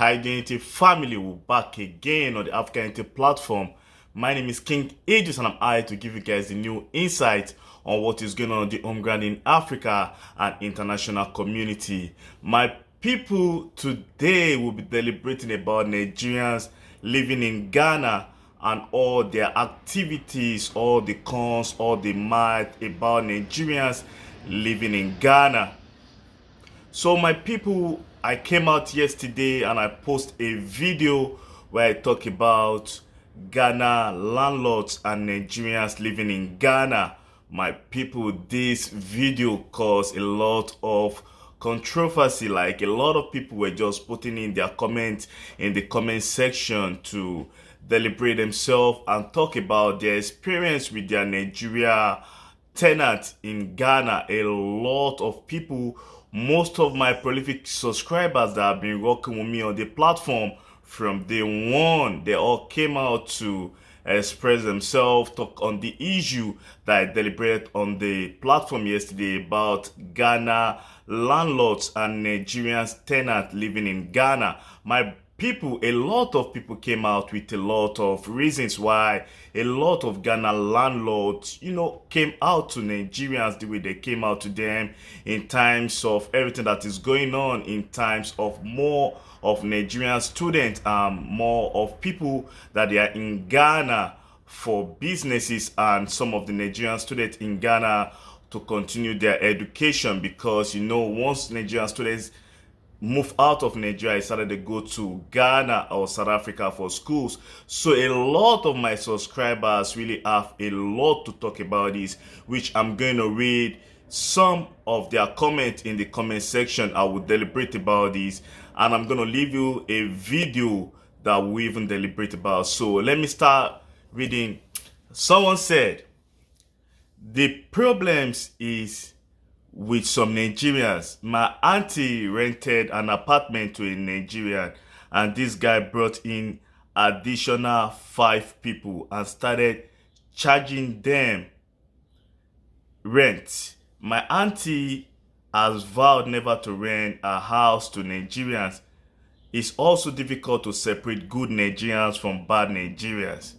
Identity family, we're back again on the AfricaUnity platform. My name is KingIdris and I'm here to give you guys the new insight on what is going on the home ground in Africa and international community. My people, today will be deliberating about Nigerians living in Ghana and all their activities, all the cons, all the might about Nigerians living in Ghana. So my people, I came out yesterday and I posted a video where I talk about Ghana landlords and Nigerians living in Ghana. My people, this video caused a lot of controversy. Like, a lot of people were just putting in their comments in the comment section to deliberate themselves and talk about their experience with their Nigeria tenant in Ghana. A lot of people, most of my prolific subscribers that have been working with me on the platform from day one, they all came out to express themselves, talk on the issue that I deliberated on the platform yesterday about Ghana landlords and Nigerians tenants living in Ghana. My people, a lot of people came out with a lot of reasons why a lot of Ghana landlords, came out to Nigerians the way they came out to them in times of everything that is going on, in times of more of Nigerian students, more of people that they are in Ghana for businesses, and some of the Nigerian students in Ghana to continue their education, because once Nigerian students move out of Nigeria, I started to go to Ghana or South Africa for schools. So a lot of my subscribers really have a lot to talk about this, which I'm going to read some of their comments in the comment section. I will deliberate about this, and I'm going to leave you a video that we even deliberate about. So let me start reading. Someone said, the problems is with some Nigerians. My auntie rented an apartment to a Nigerian, and this guy brought in additional 5 people and started charging them rent. My auntie has vowed never to rent a house to Nigerians. It's also difficult to separate good Nigerians from bad Nigerians.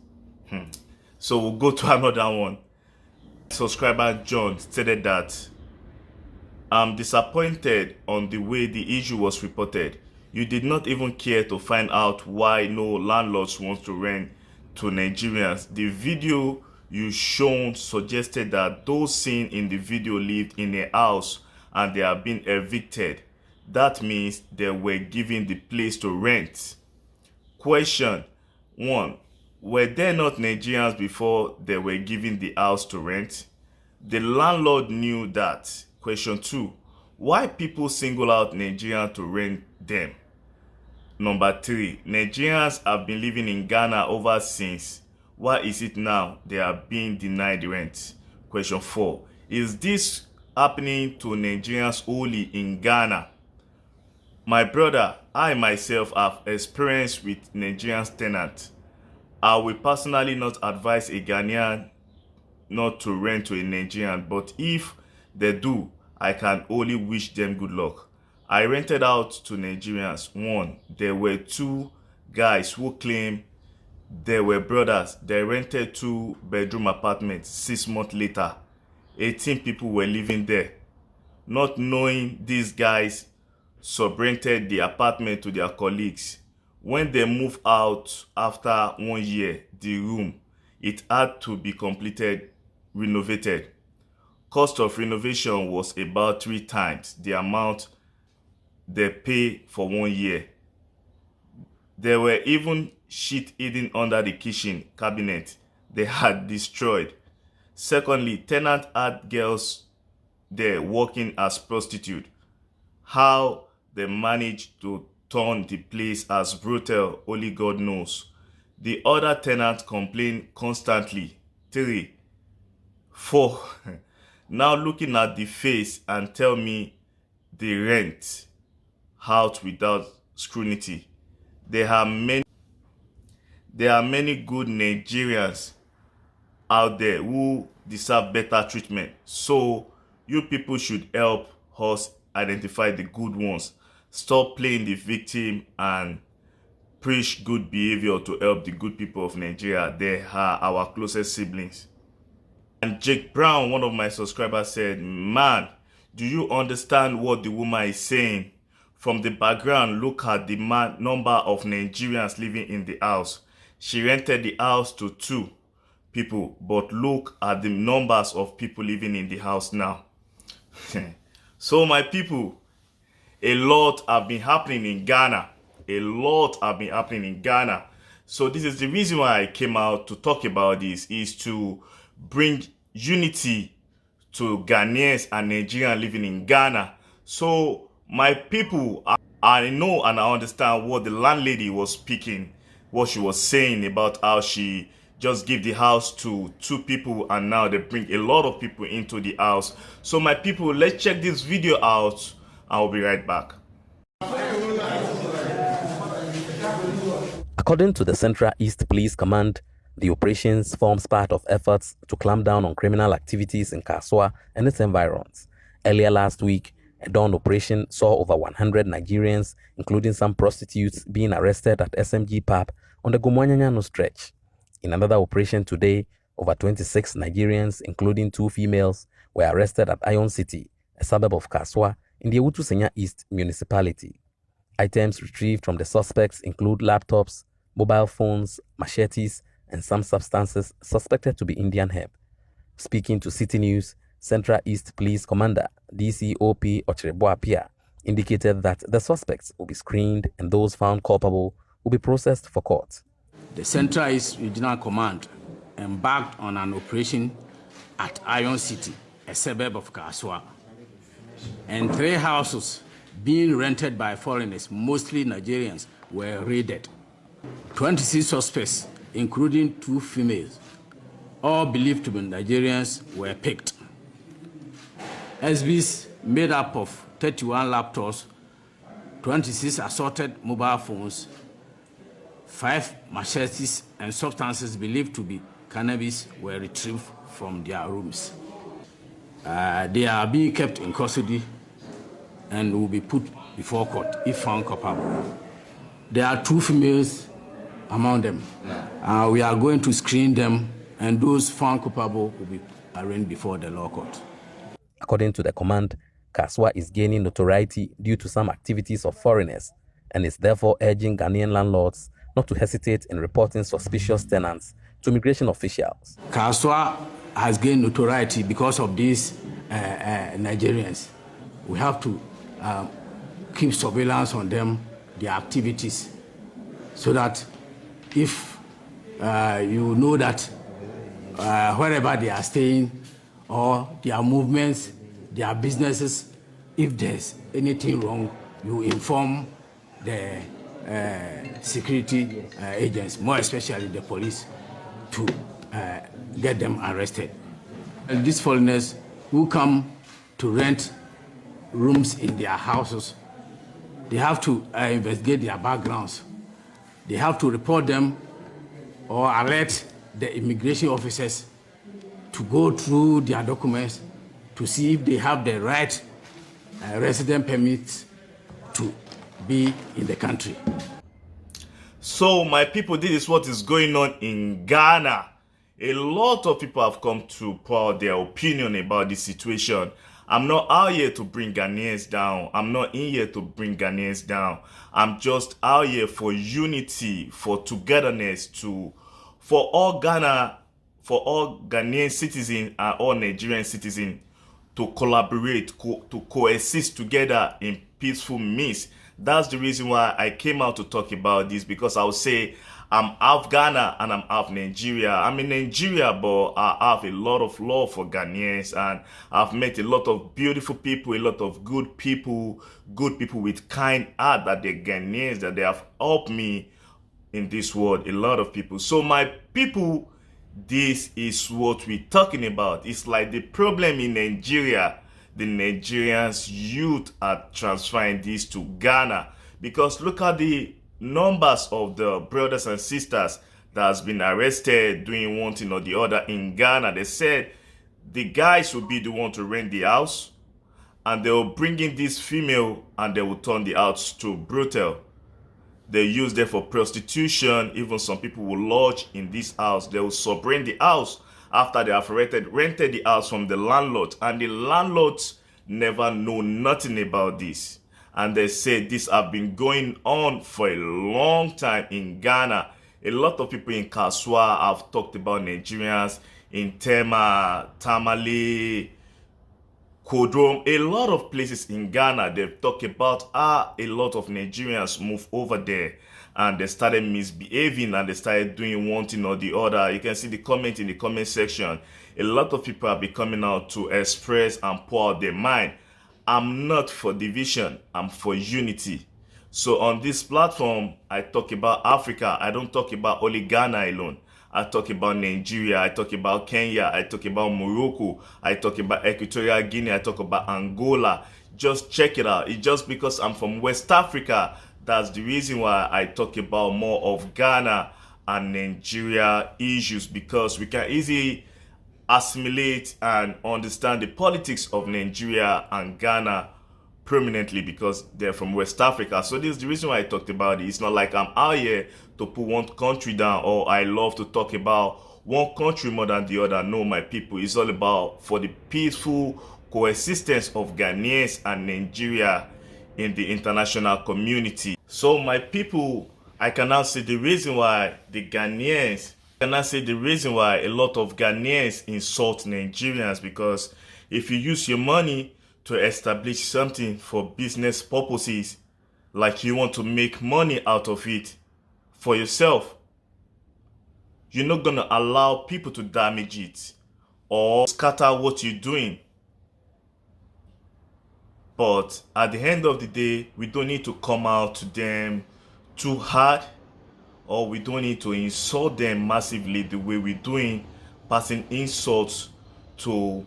So we'll go to another one. Subscriber John stated that, I'm disappointed on the way the issue was reported. You did not even care to find out why no landlords want to rent to Nigerians. The video you shown suggested that those seen in the video lived in a house and they are being evicted. That means they were given the place to rent. Question 1. Were there not Nigerians before they were given the house to rent? The landlord knew that. Question 2. Why people single out Nigerians to rent them? Number 3. Nigerians have been living in Ghana over since. Why is it now they are being denied rent? Question 4. Is this happening to Nigerians only in Ghana? My brother, I myself have experience with Nigerian tenants. I will personally not advise a Ghanaian not to rent to a Nigerian, but if they do, I can only wish them good luck. I rented out to Nigerians. 1. There were 2 guys who claimed they were brothers. They rented 2-bedroom apartments. 6 months later, 18 people were living there. Not knowing these guys subrented the apartment to their colleagues. When they moved out after 1 year, the room, it had to be completed, renovated. Cost of renovation was about 3 times the amount they pay for 1 year. There were even shit hidden under the kitchen cabinet they had destroyed. Secondly, tenant had girls there working as prostitute. How they managed to turn the place as brutal, only God knows. The other tenants complain constantly. 3. 4. Now looking at the face and tell me the rent out without scrutiny. There are many good Nigerians out there who deserve better treatment. So you people should help us identify the good ones. stop playing the victim and preach good behavior to help the good people of Nigeria. They are our closest siblings. And Jake Brown, one of my subscribers, said, man, do you understand what the woman is saying? From the background, look at the number of Nigerians living in the house. She rented the house to 2 people, but look at the numbers of people living in the house now. So my people, a lot have been happening in Ghana. A lot have been happening in Ghana. So this is the reason why I came out to talk about this, is to bring unity to Ghanaians and Nigerians living in Ghana. So my people, I know and I understand what the landlady was speaking, what she was saying about how she just give the house to 2 people and now they bring a lot of people into the house. So my people, let's check this video out. I'll be right back. According to the Central East Police Command, the operations forms part of efforts to clamp down on criminal activities in Kaswa and its environs. Earlier last week, a dawn operation saw over 100 Nigerians, including some prostitutes, being arrested at SMG Pub on the Gumwanyanyano stretch. In another operation today, over 26 Nigerians, including 2 females, were arrested at Iron City, a suburb of Kaswa, in the Ewutu-Senya East municipality. Items retrieved from the suspects include laptops, mobile phones, machetes, and some substances suspected to be Indian hemp. Speaking to City News, Central East Police Commander DCOP Ochireboapia indicated that the suspects will be screened and those found culpable will be processed for court. The Central East Regional Command embarked on an operation at Iron City, a suburb of Kaswa, and 3 houses being rented by foreigners, mostly Nigerians, were raided. 26 suspects, including 2 females, all believed to be Nigerians, were picked. SBs made up of 31 laptops, 26 assorted mobile phones, 5 machetes, and substances believed to be cannabis were retrieved from their rooms. They are being kept in custody and will be put before court if found culpable. There are 2 females among them. We are going to screen them, and those found culpable will be arraigned before the law court. According to the command, Kaswa is gaining notoriety due to some activities of foreigners and is therefore urging Ghanaian landlords not to hesitate in reporting suspicious tenants to immigration officials. Kaswa has gained notoriety because of these Nigerians. We have to keep surveillance on them, their activities, so that if you know that wherever they are staying or their movements, their businesses, if there's anything wrong, you inform the security agents, more especially the police, to get them arrested. And these foreigners who come to rent rooms in their houses, they have to investigate their backgrounds. They have to report them or alert the immigration officers to go through their documents to see if they have the right resident permits to be in the country. So my people, this is what is going on in Ghana. A lot of people have come to pour out their opinion about this situation. I'm not out here to bring Ghanaians down. I'm not in here to bring Ghanaians down. I'm just out here for unity, for togetherness, for all Ghanaian citizens and all Nigerian citizens to collaborate, to coexist together in peaceful means. That's the reason why I came out to talk about this, because I would say I'm half Ghana and I'm half Nigeria. I'm in Nigeria, but I have a lot of love for Ghanaians, and I've met a lot of beautiful people, a lot of good people with kind heart, that they're Ghanaians, that they have helped me in this world, a lot of people. So my people, this is what we're talking about. It's like the problem in Nigeria. The Nigerians youth are transferring this to Ghana, because look at the numbers of the brothers and sisters that has been arrested doing one thing or the other in Ghana. They said the guys would be the one to rent the house, and they will bring in this female and they will turn the house to brothel. They use them for prostitution. Even some people will lodge in this house. They will subrent the house after they have rented the house from the landlord, and the landlords never know nothing about this. And they say this have been going on for a long time in Ghana. A lot of people in Kaswa have talked about Nigerians in Tema, Tamale, Kodrom, a lot of places in Ghana. They've talked about a lot of Nigerians move over there and they started misbehaving and they started doing one thing or the other. You can see the comment in the comment section. A lot of people have been coming out to express and pour out their mind. I'm not for division, I'm for unity. So on this platform, I talk about Africa. I don't talk about only Ghana alone. I talk about Nigeria, I talk about Kenya, I talk about Morocco, I talk about Equatorial Guinea, I talk about Angola. Just check it out. It's just because I'm from West Africa, that's the reason why I talk about more of Ghana and Nigeria issues, because we can easily assimilate and understand the politics of Nigeria and Ghana prominently because they're from West Africa. So this is the reason why I talked about it. It's not like I'm out here to put one country down, or I love to talk about one country more than the other. No, my people, it's all about for the peaceful coexistence of Ghanaians and Nigeria in the international community. So my people, I cannot say the reason why the Ghanaians, I cannot say the reason why a lot of Ghanaians insult Nigerians, because if you use your money to establish something for business purposes, like you want to make money out of it for yourself, you're not going to allow people to damage it or scatter what you're doing. But at the end of the day, we don't need to come out to them too hard, or we don't need to insult them massively the way we're doing, passing insults to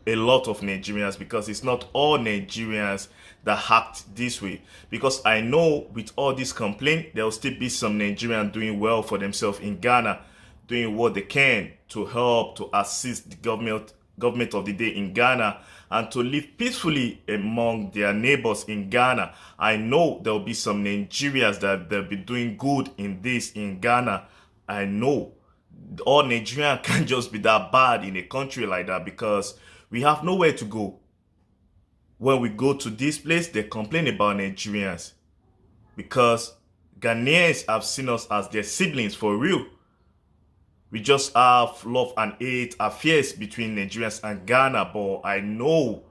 a lot of Nigerians, because it's not all Nigerians that act this way. Because I know with all this complaint, there will still be some Nigerians doing well for themselves in Ghana, doing what they can to help, to assist the government of the day in Ghana, and to live peacefully among their neighbors in Ghana. I know there will be some Nigerians that they'll be doing good in this in Ghana. I know all Nigerians can't just be that bad in a country like that, because we have nowhere to go. When we go to this place, they complain about Nigerians, because Ghanaians have seen us as their siblings for real. We just have love and hate affairs between Nigerians and Ghana. But I know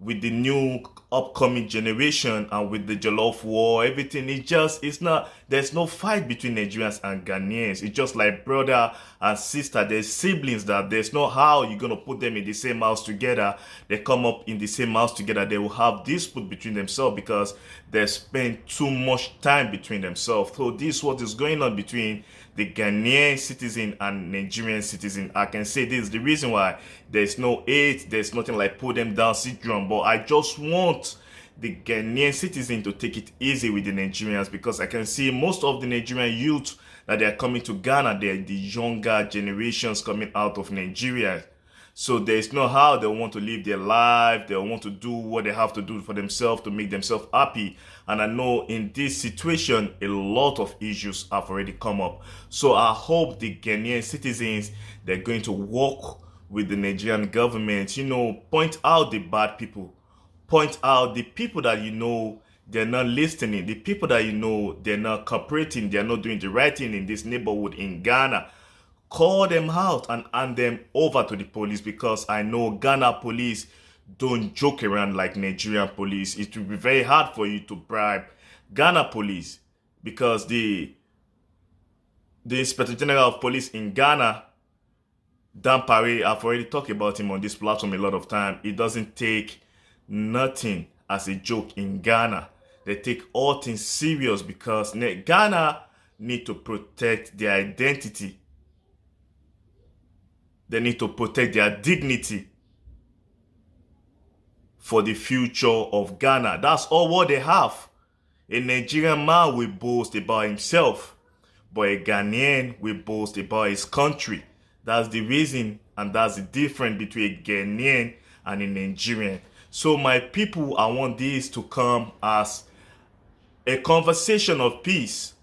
with the new upcoming generation and with the Jollof War, everything, there's no fight between Nigerians and Ghanaians. It's just like brother and sister. There's siblings that there's no how you're going to put them in the same house together. They come up in the same house together. They will have dispute between themselves because they spend too much time between themselves. So this is what is going on between the Ghanaian citizen and Nigerian citizen. I can say this is the reason why there's no hate, there's nothing like put them down syndrome. But I just want the Ghanaian citizen to take it easy with the Nigerians, because I can see most of the Nigerian youth that they are coming to Ghana, they're the younger generations coming out of Nigeria. So there's no how they want to live their life. They want to do what they have to do for themselves to make themselves happy. And I know in this situation, a lot of issues have already come up. So I hope the Ghanaian citizens, they're going to work with the Nigerian government, point out the bad people, point out the people that they're not listening, the people that they're not cooperating, they're not doing the right thing in this neighborhood in Ghana. Call them out and hand them over to the police, because I know Ghana police don't joke around like Nigerian police. It will be very hard for you to bribe Ghana police, because the Inspector General of Police in Ghana, Dan Pare, I've already talked about him on this platform a lot of time. It doesn't take nothing as a joke in Ghana. They take all things serious, because Ghana need to protect their identity. They need to protect their dignity for the future of Ghana. That's all what they have. A Nigerian man will boast about himself, but a Ghanaian will boast about his country. That's the reason, and that's the difference between a Ghanaian and a Nigerian. So my people, I want this to come as a conversation of peace,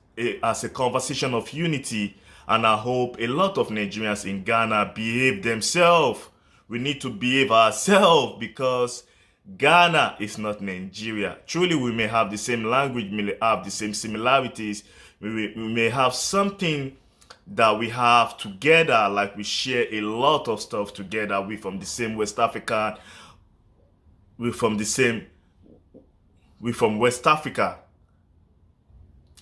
as a conversation of unity, and I hope a lot of Nigerians in Ghana behave themselves. We need to behave ourselves because Ghana is not Nigeria. Truly, we may have the same language, we may have the same similarities, we may have something that we have together, like we share a lot of stuff together. We from the same West Africa, we from West Africa.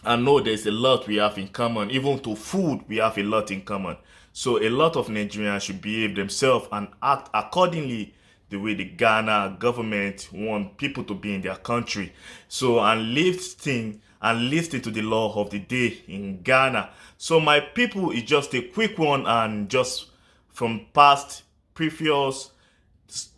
I know there's a lot we have in common. Even to food, we have a lot in common. So a lot of Nigerians should behave themselves and act accordingly the way the Ghana government want people to be in their country. So and listening to the law of the day in Ghana. So my people, is just a quick one, and just from past previous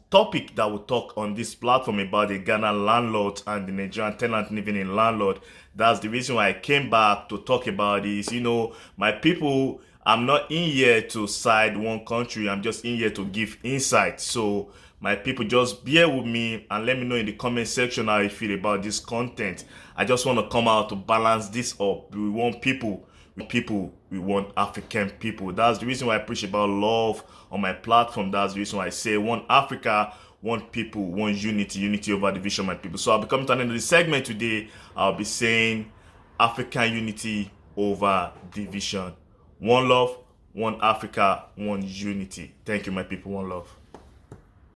topic that we talk on this platform about the Ghana landlord and the Nigerian tenant living in landlord. That's the reason why I came back to talk about this. You know, my people, I'm not in here to side one country. I'm just in here to give insight. So my people, just bear with me and let me know in the comment section how you feel about this content. I just want to come out to balance this up. We want people, we want African people. That's the reason why I preach about love on my platform. That's the reason why I say one Africa, one people, one unity, unity over division, my people. So I'll be coming to an end of the segment today. I'll be saying African unity over division. One love, one Africa, one unity. Thank you, my people. One love.